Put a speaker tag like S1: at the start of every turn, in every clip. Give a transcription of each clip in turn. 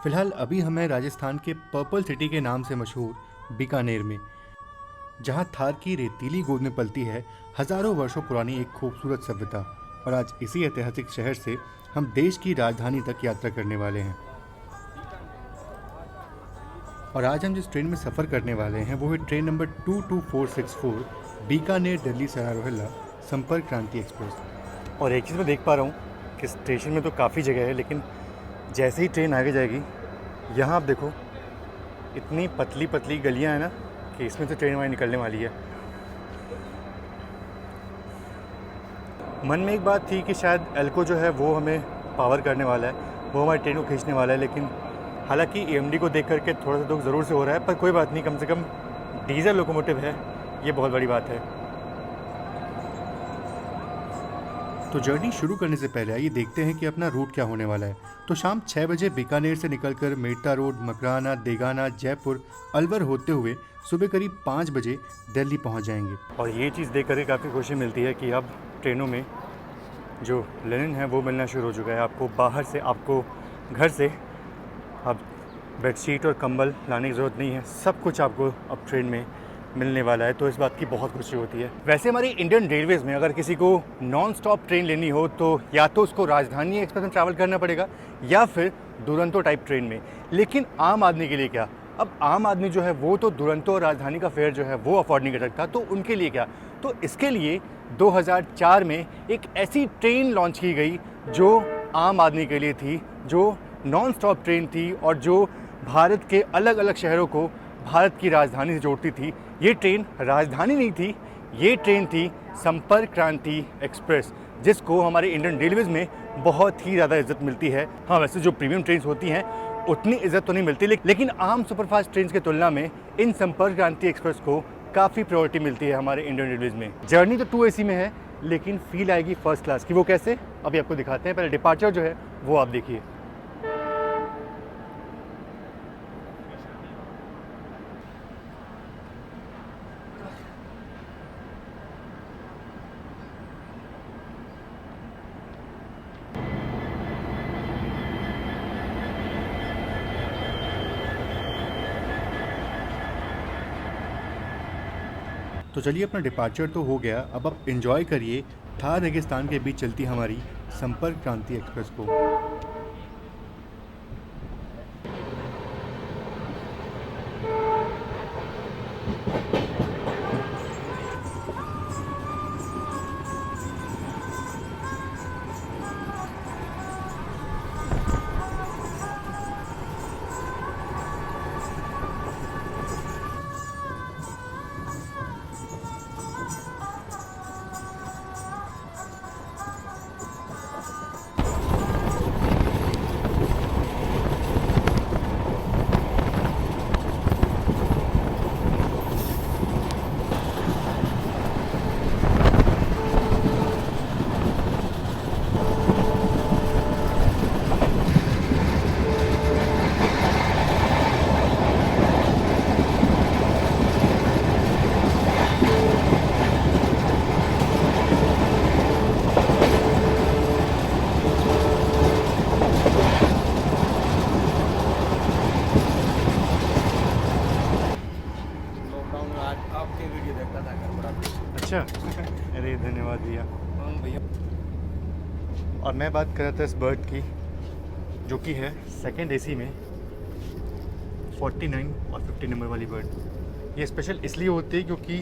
S1: फिलहाल अभी हमें राजस्थान के पर्पल सिटी के नाम से मशहूर बीकानेर में, जहां थार की रेतीली गोद में पलती है हजारों वर्षों पुरानी एक खूबसूरत सभ्यता। और आज इसी ऐतिहासिक शहर से हम देश की राजधानी तक यात्रा करने वाले हैं। और आज हम जिस ट्रेन में सफ़र करने वाले हैं वो है ट्रेन नंबर 22464 बीकानेर दिल्ली सराय रोहिल्ला संपर्क क्रांति एक्सप्रेस। और एक चीज़ मैं देख पा रहा हूँ कि स्टेशन में तो काफ़ी जगह है, लेकिन जैसे ही ट्रेन आगे जाएगी यहाँ आप देखो इतनी पतली पतली गलियाँ हैं ना कि इसमें से ट्रेन वहाँ निकलने वाली है। मन में एक बात थी कि शायद एल्को जो है वो हमें पावर करने वाला है, वो हमारी ट्रेन को खींचने वाला है, लेकिन हालांकि ईएमडी को देख करके थोड़ा सा दुख ज़रूर से हो रहा है, पर कोई बात नहीं, कम से कम डीजल लोकोमोटिव है, ये बहुत बड़ी बात है। तो जर्नी शुरू करने से पहले आइए देखते हैं कि अपना रूट क्या होने वाला है। तो शाम 6 बजे बीकानेर से निकलकर मेड़ता रोड, मकराना, देगाना, जयपुर, अलवर होते हुए सुबह करीब 5 बजे दिल्ली पहुंच जाएंगे। और ये चीज़ देख कर काफ़ी खुशी मिलती है कि अब ट्रेनों में जो लिनन है वो मिलना शुरू हो चुका है। आपको बाहर से, आपको घर से अब बेडशीट और कंबल लाने की ज़रूरत नहीं है, सब कुछ आपको अब ट्रेन में मिलने वाला है, तो इस बात की बहुत खुशी होती है। वैसे हमारी इंडियन रेलवेज़ में अगर किसी को नॉन स्टॉप ट्रेन लेनी हो तो या तो उसको राजधानी एक्सप्रेस में ट्रैवल करना पड़ेगा या फिर दुरंतो टाइप ट्रेन में। लेकिन आम आदमी के लिए क्या? अब आम आदमी जो है वो तो दुरंतो और राजधानी का फेयर जो है वो अफोर्ड नहीं कर सकता, तो उनके लिए क्या? तो इसके लिए 2004 में एक ऐसी ट्रेन लॉन्च की गई जो आम आदमी के लिए थी, जो नॉन स्टॉप ट्रेन थी और जो भारत के अलग अलग शहरों को भारत की राजधानी से जोड़ती थी। ये ट्रेन राजधानी नहीं थी, ये ट्रेन थी संपर्क क्रांति एक्सप्रेस, जिसको हमारे इंडियन रेलवेज़ में बहुत ही ज़्यादा इज्जत मिलती है। हाँ, वैसे जो प्रीमियम ट्रेन होती हैं उतनी इज्जत तो नहीं मिलती, लेकिन आम सुपरफास्ट ट्रेन की तुलना में इन संपर्क क्रांति एक्सप्रेस को काफ़ी प्रायोरिटी मिलती है हमारे इंडियन रेलवेज़ में। जर्नी तो 2 AC में है, लेकिन फील आएगी फर्स्ट क्लास की। वो कैसे, अभी आपको दिखाते हैं। पहले डिपार्चर जो है वो आप देखिए। तो चलिए, अपना डिपार्चर तो हो गया, अब आप एंजॉय करिए थार रेगिस्तान के बीच चलती हमारी संपर्क क्रांति एक्सप्रेस को।
S2: आपकी वीडियो देखता था घर बड़ा।
S1: अच्छा, अरे धन्यवाद भैया।
S2: भैया,
S1: और मैं बात कर रहा था इस बर्थ की, जो कि है सेकंड AC में 49 और 50 नंबर वाली बर्थ। ये स्पेशल इसलिए होती है क्योंकि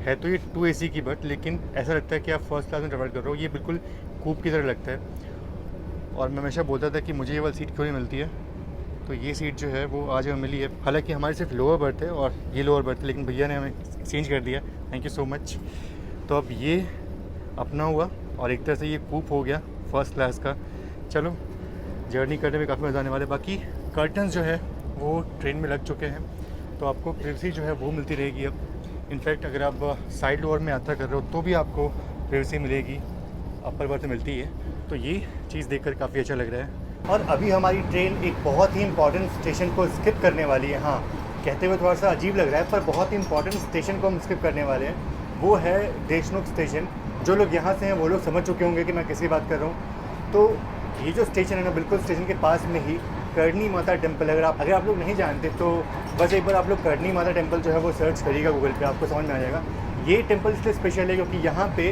S1: है तो ये 2 AC की बर्थ, लेकिन ऐसा लगता है कि आप फर्स्ट क्लास में ट्रैवल कर रहे हो। ये बिल्कुल कूप की तरह लगता है। और मैं हमेशा बोलता था कि मुझे ये वाली सीट क्यों नहीं मिलती है, तो ये सीट जो है वो आज हमें मिली है। हालांकि हमारी सिर्फ लोअर बर्थ है और ये लोअर बर्थ है, लेकिन भैया ने हमें एक्सचेंज कर दिया, थैंक यू सो मच। तो अब ये अपना हुआ और एक तरह से ये कूप हो गया फर्स्ट क्लास का। चलो, जर्नी करने में काफ़ी मज़ा आने वाला है। बाकी कर्टन्स जो है वो ट्रेन में लग चुके हैं, तो आपको प्राइवेसी जो है वो मिलती रहेगी। अब इनफैक्ट अगर आप साइड डोर में यात्रा कर रहे हो तो भी आपको प्राइवेसी मिलेगी, अपर बर्थ मिलती है। तो ये चीज़ देखकर काफ़ी अच्छा लग रहा है। और अभी हमारी ट्रेन एक बहुत ही इंपॉर्टेंट स्टेशन को स्किप करने वाली है। हाँ, कहते हुए थोड़ा सा अजीब लग रहा है, पर बहुत ही इंपॉर्टेंट स्टेशन को हम स्किप करने वाले हैं। वो है देशमुख स्टेशन। जो लोग यहाँ से हैं वो लोग समझ चुके होंगे कि मैं किसकी बात कर रहा हूँ। तो ये जो स्टेशन है ना, बिल्कुल स्टेशन के पास में ही करनी माता टेम्पल। अगर आप लोग नहीं जानते तो बस एक बार आप लोग करनी माता टेम्पल जो है वो सर्च करिएगा गूगल पे, आपको समझ में आ जाएगा। ये टेम्पल इसलिए स्पेशल है क्योंकि यहाँ पे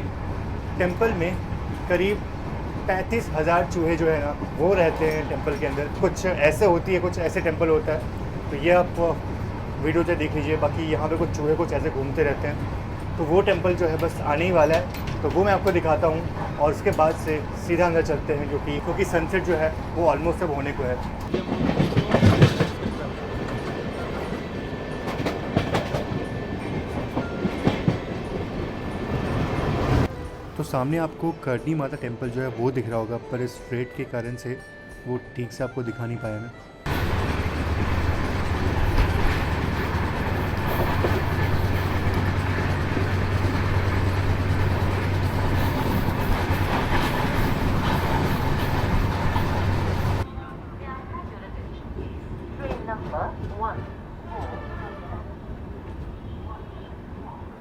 S1: टेम्पल में करीब 35,000 चूहे जो है ना वो रहते हैं टेम्पल के अंदर। कुछ ऐसे होती है, कुछ ऐसे टेम्पल होता है, तो ये आप वीडियो से देख लीजिए। बाकी यहाँ पे कुछ चूहे कुछ ऐसे घूमते रहते हैं, तो वो टेम्पल जो है बस आने ही वाला है, तो वो मैं आपको दिखाता हूँ। और उसके बाद से सीधा अंदर चलते हैं क्योंकि सनसेट जो है वो ऑलमोस्ट अब होने को है। तो सामने आपको करनी माता टेम्पल जो है वो दिख रहा होगा, पर इस फ्रेट के कारण से वो ठीक से आपको दिखा नहीं पाया मैं।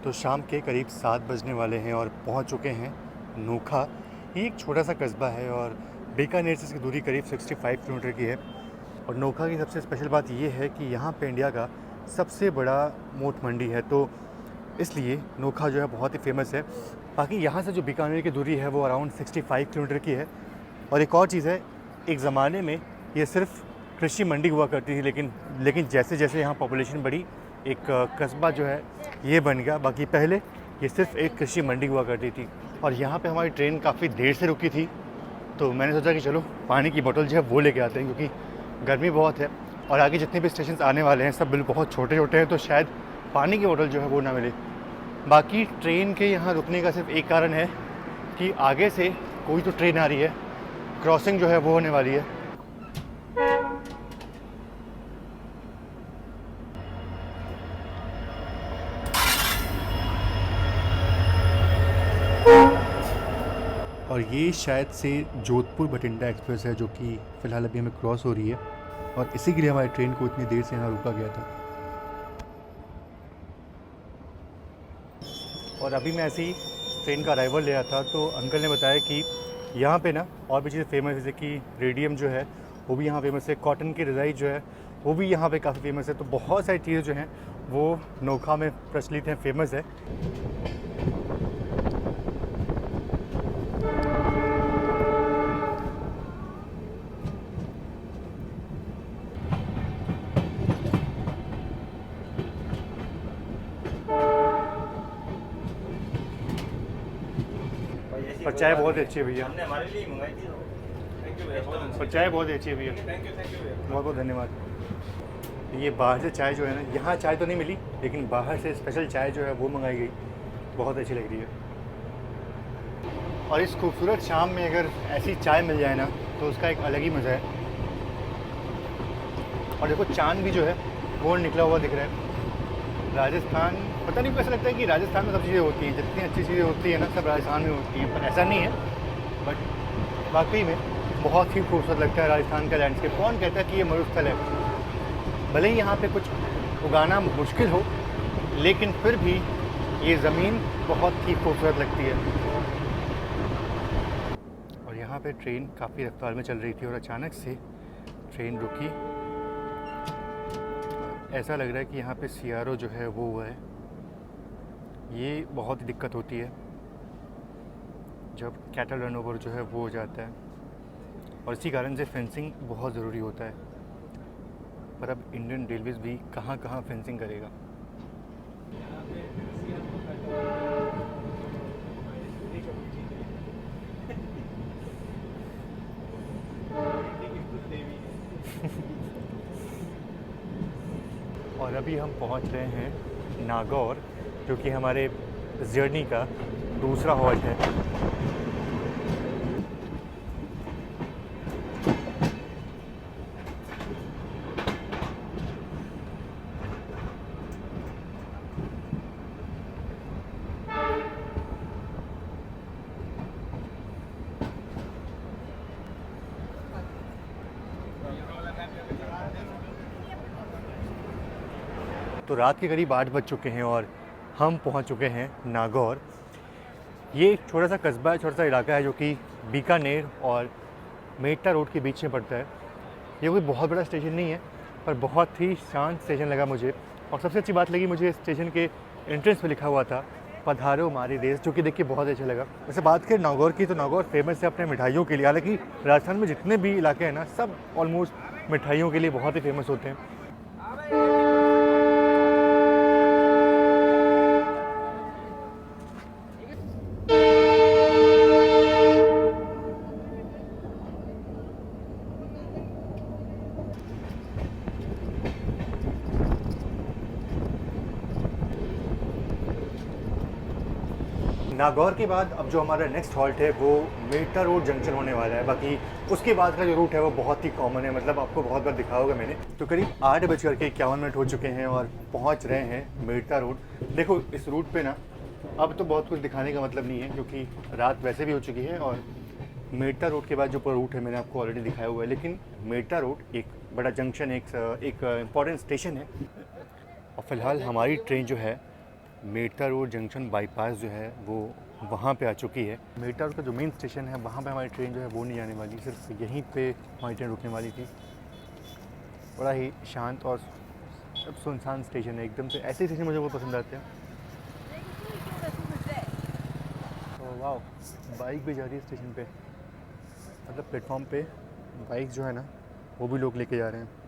S1: तो शाम के करीब 7 बजने वाले हैं और पहुंच चुके हैं नोखा। ये एक छोटा सा कस्बा है और बीकानेर से इसकी दूरी करीब 65 किलोमीटर की है। और नोखा की सबसे स्पेशल बात ये है कि यहाँ पे इंडिया का सबसे बड़ा मोट मंडी है, तो इसलिए नोखा जो है बहुत ही फेमस है। बाकी यहाँ से जो बीकानेर की दूरी है वो अराउंड 65 किलोमीटर की है। और एक और चीज़ है, एक ज़माने में ये सिर्फ कृषि मंडी हुआ करती थी, लेकिन जैसे जैसे यहाँ पॉपुलेशन बढ़ी, एक कस्बा जो है ये बन गया। बाकी पहले ये सिर्फ एक कृषि मंडी हुआ करती थी। और यहाँ पे हमारी ट्रेन काफ़ी देर से रुकी थी, तो मैंने सोचा कि चलो पानी की बोतल जो है वो लेके आते हैं, क्योंकि गर्मी बहुत है और आगे जितने भी स्टेशन आने वाले हैं सब बिल्कुल बहुत छोटे छोटे हैं, तो शायद पानी की बोतल जो है वो ना मिले। बाकी ट्रेन के यहाँ रुकने का सिर्फ एक कारण है कि आगे से कोई तो ट्रेन आ रही है, क्रॉसिंग जो है वो होने वाली है। और ये शायद से जोधपुर बठिंडा एक्सप्रेस है जो कि फ़िलहाल अभी हमें क्रॉस हो रही है, और इसी के लिए हमारी ट्रेन को इतनी देर से यहाँ रुका गया था। और अभी मैं ऐसे ही ट्रेन का अराइवल लिया था, तो अंकल ने बताया कि यहाँ पे ना और भी चीज़ें फेमस है, जैसे कि रेडियम जो है वो भी यहाँ फेमस है, कॉटन की रज़ाई जो है वो भी यहाँ पे काफ़ी फेमस है। तो बहुत सारी चीज़ें जो हैं वो नोखा में प्रचलित हैं, फेमस है। पर चाय बहुत अच्छी है भैया,
S2: हमने हमारे लिए ही मंगाई थी। थैंक यू भैया,
S1: पर चाय बहुत अच्छी है भैया,
S2: थैंक यू भैया।
S1: बहुत बहुत धन्यवाद। ये बाहर से चाय जो है ना, यहाँ चाय तो नहीं मिली, लेकिन बाहर से स्पेशल चाय जो है वो मंगाई गई, बहुत अच्छी लग रही है। और इस खूबसूरत शाम में अगर ऐसी चाय मिल जाए ना तो उसका एक अलग ही मज़ा है। और देखो चांद भी जो है वो निकला हुआ दिख रहा है। राजस्थान, पता नहीं कैसा लगता है कि राजस्थान में सब चीज़ें होती हैं, जितनी अच्छी चीज़ें होती हैं ना सब राजस्थान में होती हैं, पर ऐसा नहीं है। बट वाकई में बहुत ही खूबसूरत लगता है राजस्थान का लैंडस्केप। कौन कहता है कि ये मरुस्थल है? भले ही यहाँ पे कुछ उगाना मुश्किल हो, लेकिन फिर भी ये ज़मीन बहुत ही खूबसूरत लगती है। और यहाँ पे ट्रेन काफ़ी रफ्तार में चल रही थी और अचानक से ट्रेन रुकी। ऐसा लग रहा है कि यहाँ पे CRO जो है वो हुआ है। ये बहुत ही दिक्कत होती है जब कैटल रनओवर जो है वो हो जाता है, और इसी कारण से फेंसिंग बहुत ज़रूरी होता है। पर अब इंडियन रेलवेज़ भी कहाँ कहाँ फेंसिंग करेगा। और अभी हम पहुंच रहे हैं नागौर, जो कि हमारे जर्नी का दूसरा हॉल्ट है। तो रात के करीब 8 बज चुके हैं और हम पहुंच चुके हैं नागौर। ये एक छोटा सा कस्बा है, छोटा सा इलाका है जो कि बीकानेर और मेटा रोड के बीच में पड़ता है। ये कोई बहुत बड़ा स्टेशन नहीं है, पर बहुत ही शांत स्टेशन लगा मुझे। और सबसे अच्छी बात लगी मुझे स्टेशन के एंट्रेंस पे लिखा हुआ था पधारो हमारे देश, जो कि देख के बहुत अच्छा लगा। वैसे बात करें नागौर की, तो नागौर फेमस है अपने मिठाइयों के लिए। हालांकि राजस्थान में जितने भी इलाके हैं ना, सब ऑलमोस्ट मिठाइयों के लिए बहुत ही फेमस होते हैं। नागौर के बाद अब जो हमारा नेक्स्ट हॉल्ट है वो मेटा रोड जंक्शन होने वाला है। बाकी उसके बाद का जो रूट है वो बहुत ही कॉमन है, मतलब आपको बहुत बार दिखा होगा मैंने। तो करीब 8:51 हो चुके हैं और पहुंच रहे हैं मेटा रोड। देखो इस रूट पे ना अब तो बहुत कुछ दिखाने का मतलब नहीं है, क्योंकि रात वैसे भी हो चुकी है। और मेटा रोड के बाद जो पूरा रूट है मैंने आपको ऑलरेडी दिखाया हुआ है। लेकिन मेटा रोड एक बड़ा जंक्शन, एक इम्पॉर्टेंट स्टेशन है। और फिलहाल हमारी ट्रेन जो है मेटा रोड जंक्शन बाईपास जो है वो वहाँ पे आ चुकी है। मेटा रोड का जो मेन स्टेशन है वहाँ पे हमारी ट्रेन जो है वो नहीं आने वाली, सिर्फ यहीं पे हमारी ट्रेन रुकने वाली थी। बड़ा ही शांत और सुनसान स्टेशन है एकदम से। ऐसे स्टेशन मुझे बहुत पसंद आते हैं। तो वाह, बाइक भी जा रही है स्टेशन पे, मतलब प्लेटफॉर्म पे बाइक जो है ना वो भी लोग लेके जा रहे हैं।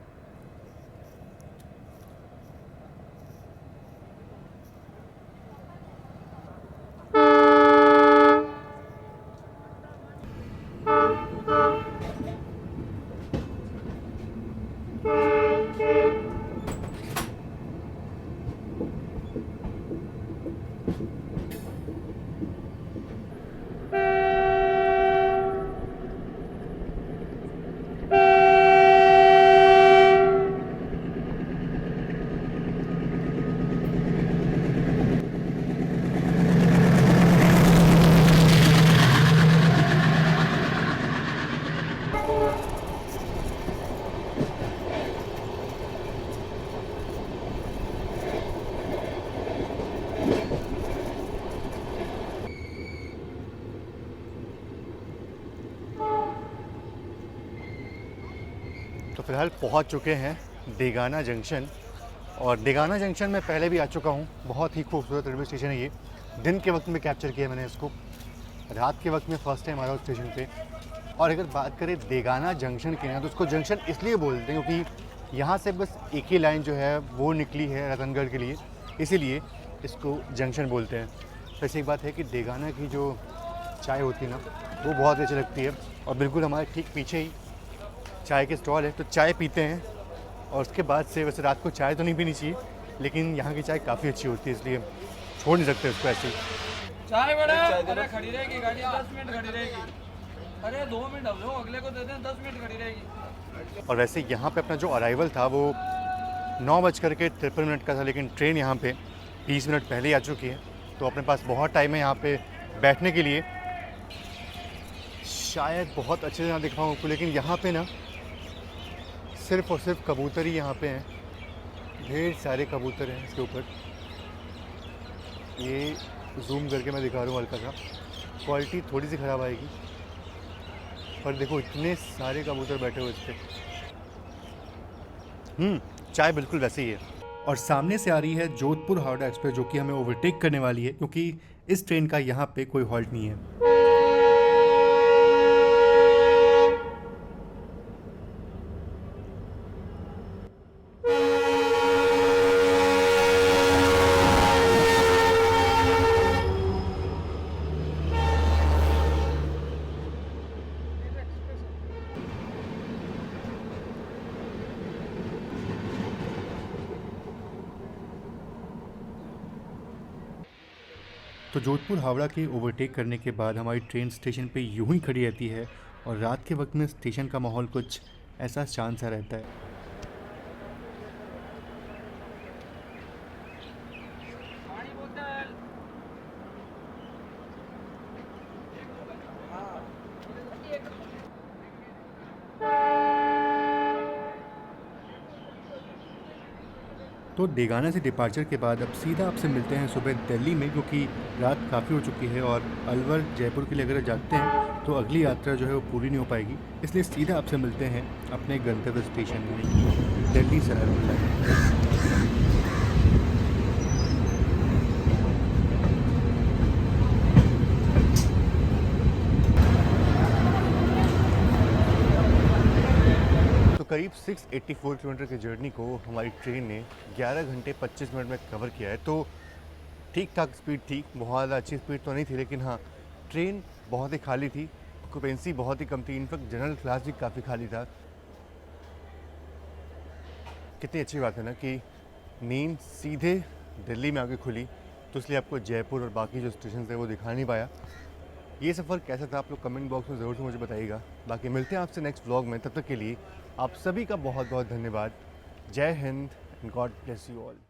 S1: तो फ़िलहाल पहुंच चुके हैं देगाना जंक्शन। और देगाना जंक्शन में पहले भी आ चुका हूं। बहुत ही खूबसूरत रेलवे स्टेशन है ये। दिन के वक्त में कैप्चर किया मैंने इसको, रात के वक्त में फ़र्स्ट टाइम आ रहा हूँ स्टेशन पे। और अगर बात करें देगाना जंक्शन की ना, तो उसको जंक्शन इसलिए बोलते हैं क्योंकि यहाँ से बस एक ही लाइन जो है वो निकली है रतनगढ़ के लिए, इसीलिए इसको जंक्शन बोलते हैं। वैसे एक बात है कि देगाना की जो चाय होती है ना वो बहुत अच्छी लगती है। और बिल्कुल हमारे ठीक पीछे ही चाय के स्टॉल है, तो चाय पीते हैं। और उसके बाद से, वैसे रात को चाय तो नहीं पीनी चाहिए, लेकिन यहाँ की चाय काफ़ी अच्छी होती है, इसलिए छोड़ नहीं सकते उसको ऐसे ही।
S3: चाय बड़ा अरे खड़ी रहेगी गाड़ी, 10 मिनट खड़ी रहेगी। अरे 2 मिनट अब लो, अगले को दे दें, 10 मिनट खड़ी रहेगी।
S1: और वैसे यहाँ पे अपना जो अराइवल था वो 9:53 का था, लेकिन ट्रेन यहाँ पे 30 मिनट पहले ही आ चुकी है। तो अपने पास बहुत टाइम है यहाँ पे बैठने के लिए। शायद बहुत अच्छे से ना दिख पाऊँ आपको, लेकिन यहाँ पे ना सिर्फ और सिर्फ कबूतर ही यहाँ पे हैं। ढेर सारे कबूतर हैं इसके ऊपर। ये जूम करके मैं दिखा रहा हूँ हल्का सा, क्वालिटी थोड़ी सी ख़राब आएगी, पर देखो इतने सारे कबूतर बैठे हुए इस पर। चाय बिल्कुल वैसे ही है। और सामने से आ रही है जोधपुर हावड़ा एक्सप्रेस, जो कि हमें ओवरटेक करने वाली है, क्योंकि इस ट्रेन का यहाँ पे कोई हॉल्ट नहीं है। तो जोधपुर हावड़ा के ओवरटेक करने के बाद हमारी ट्रेन स्टेशन पे यूं ही खड़ी रहती है। और रात के वक्त में स्टेशन का माहौल कुछ ऐसा शांत सा रहता है। तो देगाना से डिपार्चर के बाद अब सीधा आपसे मिलते हैं सुबह दिल्ली में, क्योंकि रात काफ़ी हो चुकी है। और अलवर जयपुर के लिए अगर जाते हैं तो अगली यात्रा जो है वो पूरी नहीं हो पाएगी, इसलिए सीधा आपसे मिलते हैं अपने गंतव्य स्टेशन में, दिल्ली सरायरोला। तो करीब 684 किलोमीटर की जर्नी को हमारी ट्रेन ने 11 घंटे 25 मिनट में कवर किया है। तो ठीक ठाक स्पीड थी, बहुत ज़्यादा अच्छी स्पीड तो नहीं थी, लेकिन हाँ ट्रेन बहुत ही खाली थी, ऑक्यूपेंसी बहुत ही कम थी, इनफैक्ट जनरल क्लास भी काफ़ी खाली था। कितनी अच्छी बात है ना कि नींद सीधे दिल्ली में आके खुली, तो इसलिए आपको जयपुर और बाकी जो स्टेशन थे वो दिखा नहीं पाया। ये सफ़र कैसा था आप लोग कमेंट बॉक्स में ज़रूर से मुझे बताइएगा। बाकी मिलते हैं आपसे नेक्स्ट व्लॉग में, तब तक के लिए आप सभी का बहुत बहुत धन्यवाद। जय Hind and God bless you all.